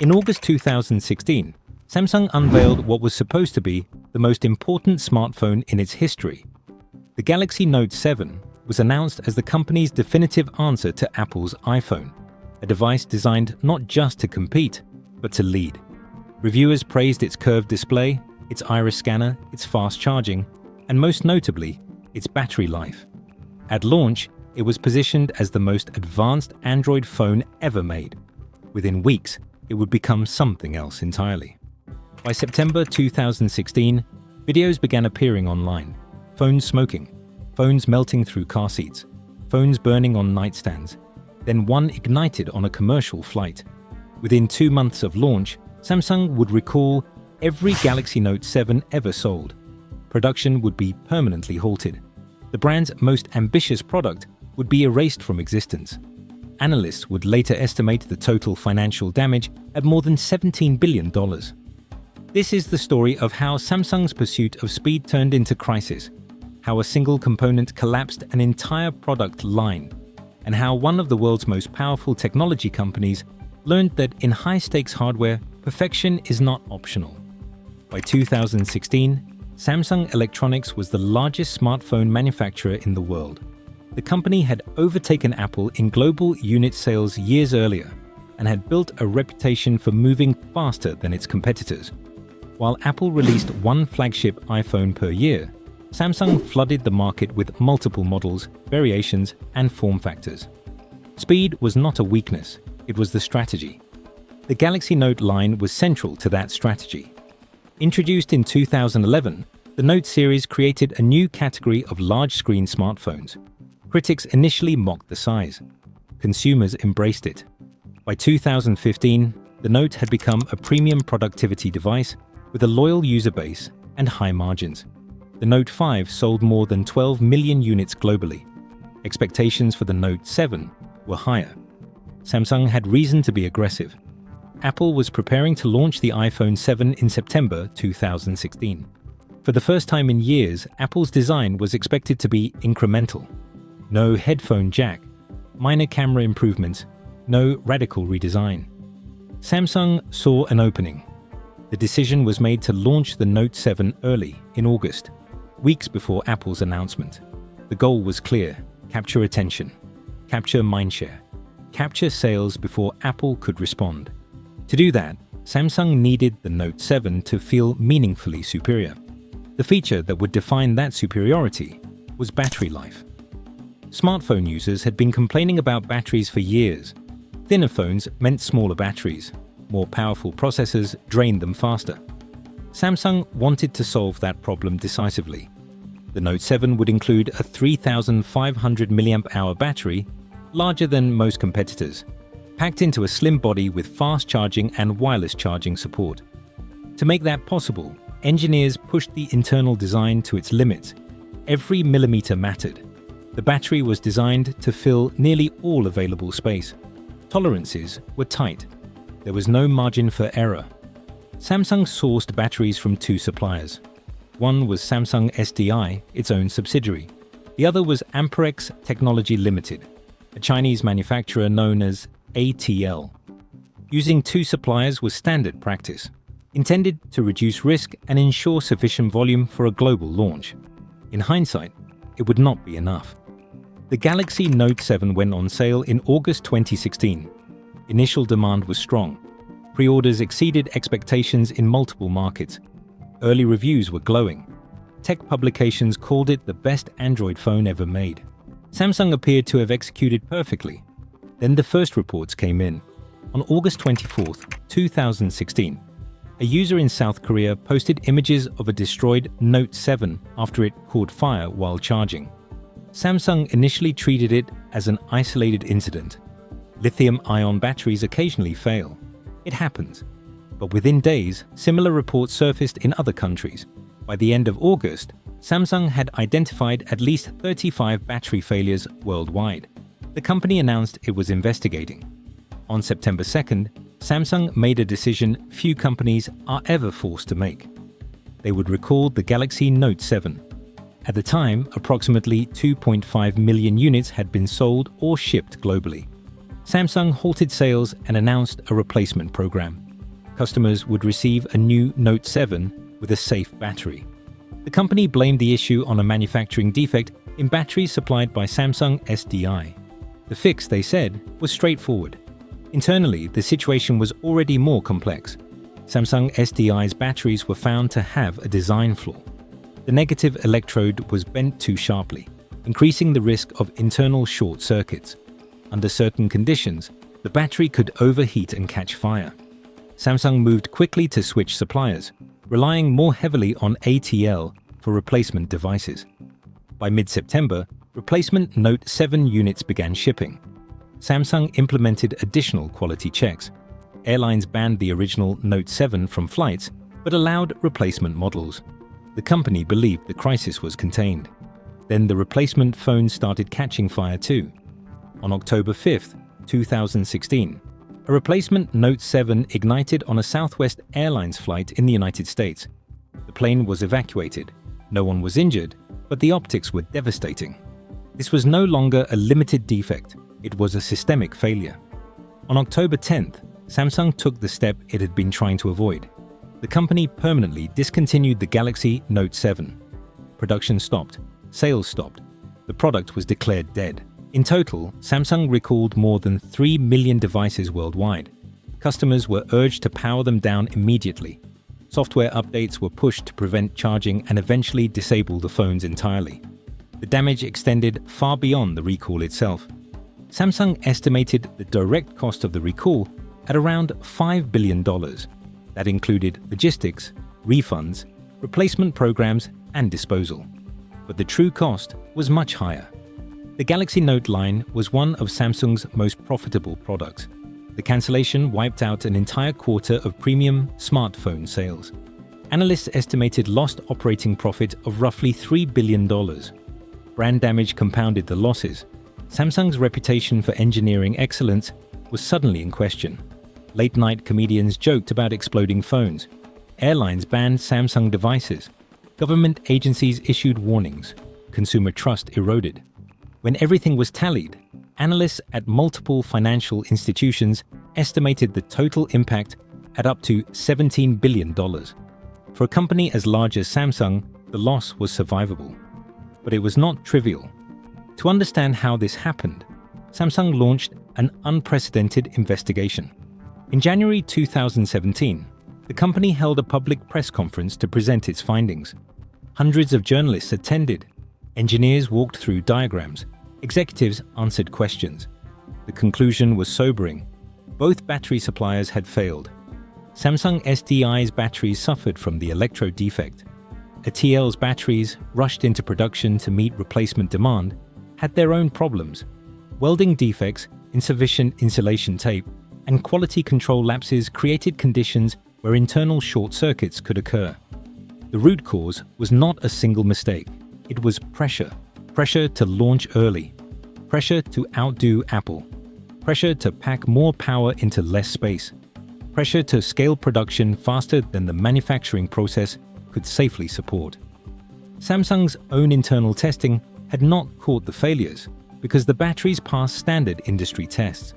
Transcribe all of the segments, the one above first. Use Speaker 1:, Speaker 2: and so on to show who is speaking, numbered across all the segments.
Speaker 1: In August 2016, Samsung unveiled what was supposed to be the most important smartphone in its history. The Galaxy Note 7 was announced as the company's definitive answer to Apple's iPhone, a device designed not just to compete, but to lead. Reviewers praised its curved display, its iris scanner, its fast charging, and most notably, its battery life. At launch, it was positioned as the most advanced Android phone ever made. Within weeks, it would become something else entirely. By September 2016, videos began appearing online. Phones smoking, phones melting through car seats, phones burning on nightstands. Then one ignited on a commercial flight. Within 2 months of launch, Samsung would recall every Galaxy Note 7 ever sold. Production would be permanently halted. The brand's most ambitious product would be erased from existence. Analysts would later estimate the total financial damage at more than $17 billion. This is the story of how Samsung's pursuit of speed turned into crisis, how a single component collapsed an entire product line, and how one of the world's most powerful technology companies learned that in high-stakes hardware, perfection is not optional. By 2016, Samsung Electronics was the largest smartphone manufacturer in the world. The company had overtaken Apple in global unit sales years earlier and had built a reputation for moving faster than its competitors. While Apple released one flagship iPhone per year, Samsung flooded the market with multiple models, variations, and form factors. Speed was not a weakness, it was the strategy. The Galaxy Note line was central to that strategy. Introduced in 2011, the Note series created a new category of large-screen smartphones. Critics initially mocked the size. Consumers embraced it. By 2015, the Note had become a premium productivity device with a loyal user base and high margins. The Note 5 sold more than 12 million units globally. Expectations for the Note 7 were higher. Samsung had reason to be aggressive. Apple was preparing to launch the iPhone 7 in September 2016. For the first time in years, Apple's design was expected to be incremental. No headphone jack, minor camera improvements, no radical redesign. Samsung saw an opening. The decision was made to launch the Note 7 early, in August, weeks before Apple's announcement. The goal was clear: capture attention, capture mindshare, capture sales before Apple could respond. To do that, Samsung needed the Note 7 to feel meaningfully superior. The feature that would define that superiority was battery life. Smartphone users had been complaining about batteries for years. Thinner phones meant smaller batteries. More powerful processors drained them faster. Samsung wanted to solve that problem decisively. The Note 7 would include a 3,500 mAh battery, larger than most competitors, packed into a slim body with fast charging and wireless charging support. To make that possible, engineers pushed the internal design to its limits. Every millimeter mattered. The battery was designed to fill nearly all available space. Tolerances were tight. There was no margin for error. Samsung sourced batteries from 2 suppliers. One was Samsung SDI, its own subsidiary. The other was Amperex Technology Limited, a Chinese manufacturer known as ATL. Using 2 suppliers was standard practice, intended to reduce risk and ensure sufficient volume for a global launch. In hindsight, it would not be enough. The Galaxy Note 7 went on sale in August 2016. Initial demand was strong. Pre-orders exceeded expectations in multiple markets. Early reviews were glowing. Tech publications called it the best Android phone ever made. Samsung appeared to have executed perfectly. Then the first reports came in. On August 24, 2016, a user in South Korea posted images of a destroyed Note 7 after it caught fire while charging. Samsung initially treated it as an isolated incident. Lithium-ion batteries occasionally fail. It happens. But within days, similar reports surfaced in other countries. By the end of August, Samsung had identified at least 35 battery failures worldwide. The company announced it was investigating. On September 2nd, Samsung made a decision few companies are ever forced to make. They would recall the Galaxy Note 7. At the time, approximately 2.5 million units had been sold or shipped globally. Samsung halted sales and announced a replacement program. customers would receive a new Note 7 with a safe battery. The company blamed the issue on a manufacturing defect in batteries supplied by Samsung SDI. The fix, they said, was straightforward. Internally, the situation was already more complex. Samsung SDI's batteries were found to have a design flaw. The negative electrode was bent too sharply, increasing the risk of internal short circuits. Under certain conditions, the battery could overheat and catch fire. Samsung moved quickly to switch suppliers, relying more heavily on ATL for replacement devices. By mid-September, replacement Note 7 units began shipping. Samsung implemented additional quality checks. Airlines banned the original Note 7 from flights, but allowed replacement models. The company believed the crisis was contained. Then the replacement phones started catching fire too. On October 5, 2016, a replacement Note 7 ignited on a Southwest Airlines flight in the United States. The plane was evacuated. No one was injured, but the optics were devastating. This was no longer a limited defect, it was a systemic failure. On October 10th, Samsung took the step it had been trying to avoid. The company permanently discontinued the Galaxy Note 7. Production stopped, sales stopped. The product was declared dead. In total, Samsung recalled more than 3 million devices worldwide. Customers were urged to power them down immediately. Software updates were pushed to prevent charging and eventually disable the phones entirely. The damage extended far beyond the recall itself. Samsung estimated the direct cost of the recall at around $5 billion. That included logistics, refunds, replacement programs, and disposal. But the true cost was much higher. The Galaxy Note line was one of Samsung's most profitable products. The cancellation wiped out an entire quarter of premium smartphone sales. Analysts estimated lost operating profit of roughly $3 billion. Brand damage compounded the losses. Samsung's reputation for engineering excellence was suddenly in question. Late-night comedians joked about exploding phones. Airlines banned Samsung devices. Government agencies issued warnings. Consumer trust eroded. When everything was tallied, analysts at multiple financial institutions estimated the total impact at up to $17 billion. For a company as large as Samsung, the loss was survivable. But it was not trivial. To understand how this happened, Samsung launched an unprecedented investigation. In January 2017, the company held a public press conference to present its findings. Hundreds of journalists attended. Engineers walked through diagrams. Executives answered questions. The conclusion was sobering. Both battery suppliers had failed. Samsung SDI's batteries suffered from the electrode defect. ATL's batteries, rushed into production to meet replacement demand, had their own problems. Welding defects, insufficient insulation tape, and quality control lapses created conditions where internal short circuits could occur. The root cause was not a single mistake. It was pressure. Pressure to launch early. Pressure to outdo Apple. Pressure to pack more power into less space. Pressure to scale production faster than the manufacturing process could safely support. Samsung's own internal testing had not caught the failures because the batteries passed standard industry tests.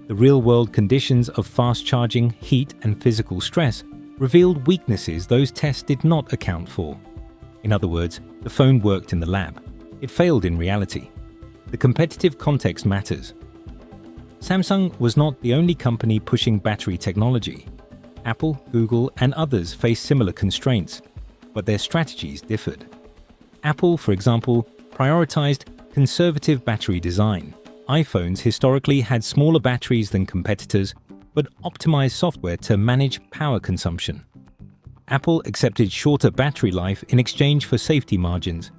Speaker 1: The real-world conditions of fast charging, heat, and physical stress revealed weaknesses those tests did not account for. In other words, the phone worked in the lab. It failed in reality. The competitive context matters. Samsung was not the only company pushing battery technology. Apple, Google, and others faced similar constraints, but their strategies differed. Apple, for example, prioritized conservative battery design. iPhones historically had smaller batteries than competitors, but optimized software to manage power consumption. Apple accepted shorter battery life in exchange for safety margins.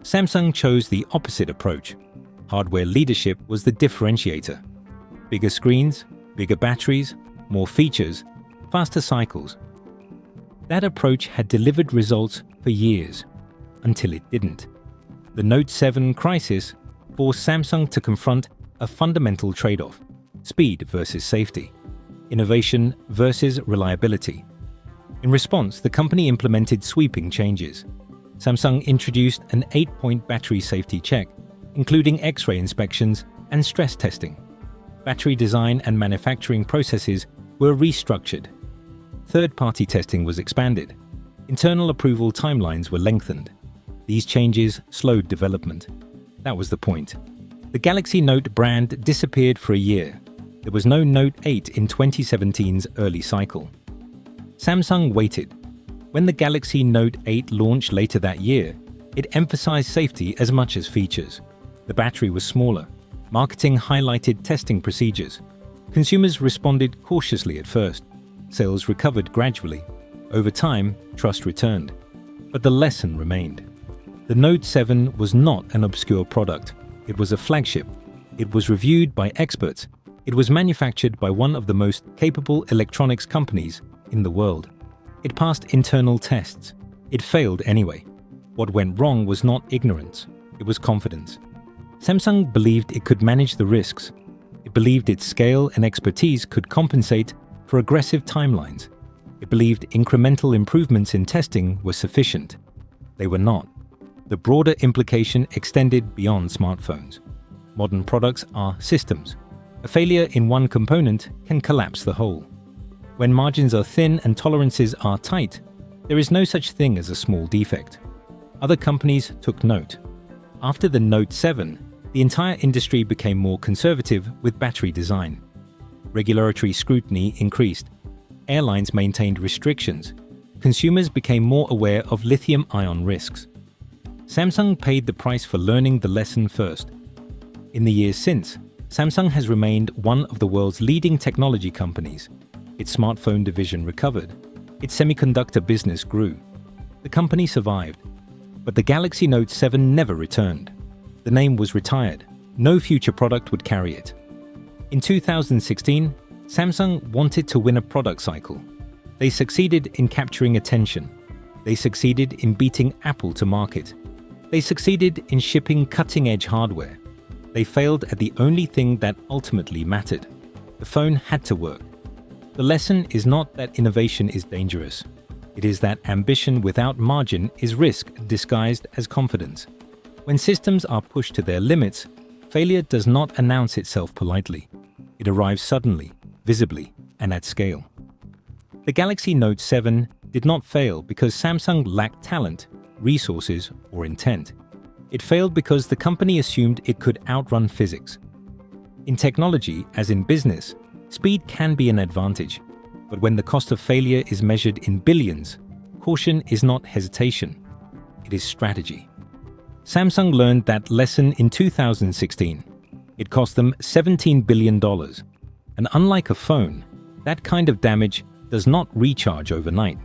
Speaker 1: Samsung chose the opposite approach. Hardware leadership was the differentiator. Bigger screens, bigger batteries, more features, faster cycles. That approach had delivered results for years, until it didn't. The Note 7 crisis forced Samsung to confront a fundamental trade-off: speed versus safety, innovation versus reliability. In response, the company implemented sweeping changes. Samsung introduced an 8-point battery safety check, including X-ray inspections and stress testing. Battery design and manufacturing processes were restructured. third-party testing was expanded. Internal approval timelines were lengthened. These changes slowed development. That was the point. The Galaxy Note brand disappeared for a year. There was no Note 8 in 2017's early cycle. Samsung waited. When the Galaxy Note 8 launched later that year, it emphasized safety as much as features. The battery was smaller. Marketing highlighted testing procedures. Consumers responded cautiously at first. Sales recovered gradually. Over time, trust returned. But the lesson remained. The Note 7 was not an obscure product. It was a flagship. It was reviewed by experts. It was manufactured by one of the most capable electronics companies in the world. It passed internal tests. It failed anyway. What went wrong was not ignorance. It was confidence. Samsung believed it could manage the risks. It believed its scale and expertise could compensate for aggressive timelines. It believed incremental improvements in testing were sufficient. They were not. The broader implication extended beyond smartphones. Modern products are systems. A failure in one component can collapse the whole. When margins are thin and tolerances are tight, there is no such thing as a small defect. Other companies took note. After the Note 7, the entire industry became more conservative with battery design. Regulatory scrutiny increased. Airlines maintained restrictions. Consumers became more aware of lithium-ion risks. Samsung paid the price for learning the lesson first. In the years since, Samsung has remained one of the world's leading technology companies. Its smartphone division recovered. Its semiconductor business grew. The company survived. But the Galaxy Note 7 never returned. The name was retired. No future product would carry it. In 2016, Samsung wanted to win a product cycle. They succeeded in capturing attention. They succeeded in beating Apple to market. They succeeded in shipping cutting-edge hardware. They failed at the only thing that ultimately mattered. The phone had to work. The lesson is not that innovation is dangerous. It is that ambition without margin is risk disguised as confidence. When systems are pushed to their limits, failure does not announce itself politely. It arrives suddenly, visibly, and at scale. The Galaxy Note 7 did not fail because Samsung lacked talent, resources, or intent. It failed because the company assumed it could outrun physics. In technology, as in business, speed can be an advantage, but when the cost of failure is measured in billions, caution is not hesitation, it is strategy. Samsung learned that lesson in 2016. It cost them $17 billion. And unlike a phone, that kind of damage does not recharge overnight.